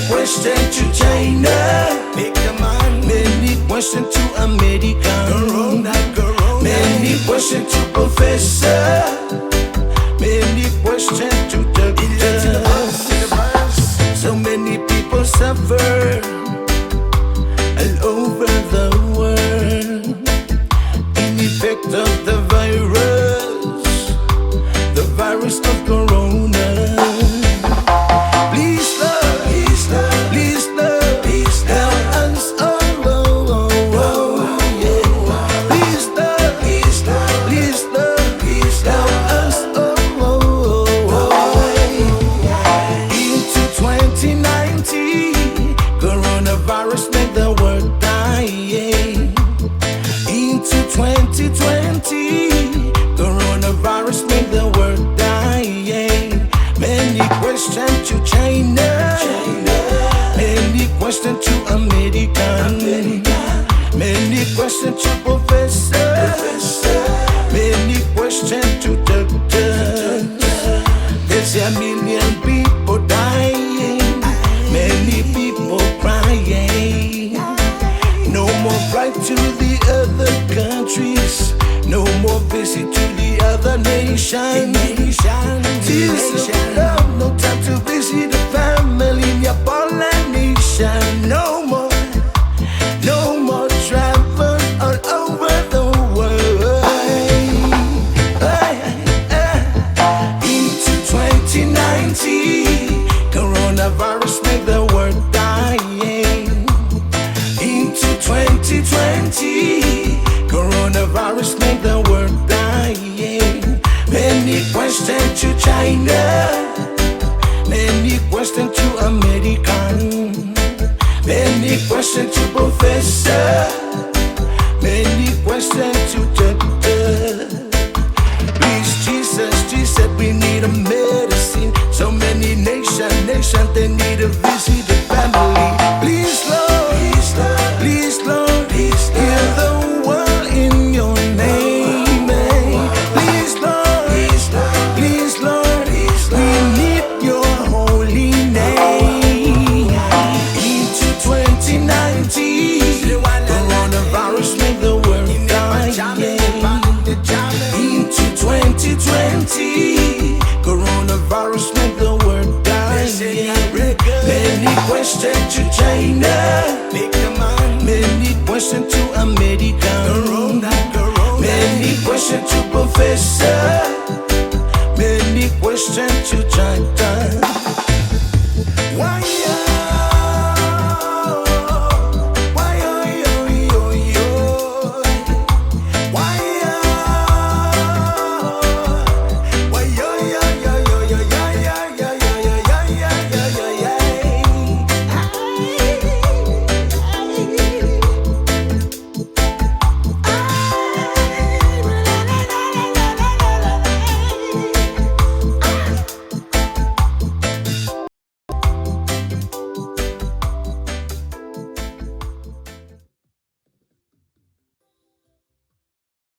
questions to China. Many questions to America. Many questions to Professor. Many questions to Doctor. So many people suffer all over the world in effect of the virus of Corona. Please Lord, please Lord, help us all. Yeah. Please Lord, help us all. Into 2019, coronavirus made the world die. Into 2020, coronavirus made the world die. Many questions to China. Many questions to America. Many questions to Professor. Many questions to Doctor. There's a million people dying. Many people crying. No more flight to the other countries. No more visit to the other nation. Tears of love, no time to visit the family in your Poland nation. No more travel all over the world. Into 2019, coronavirus made the world dying. Into 2020, coronavirus made the world dying. Many questions to China. Many questions to America. Many questions to Professor. Many questions to Doctor. Please Jesus, we need a medicine. So many nations, they need a visit the family. Please Lord, heal the world in your name. Please Lord, we need your holy name. Into 2019, coronavirus made the world die. Into 2020, coronavirus made the world die. Many questions to China. Many questions to America. Many questions to Professor. Many questions to China.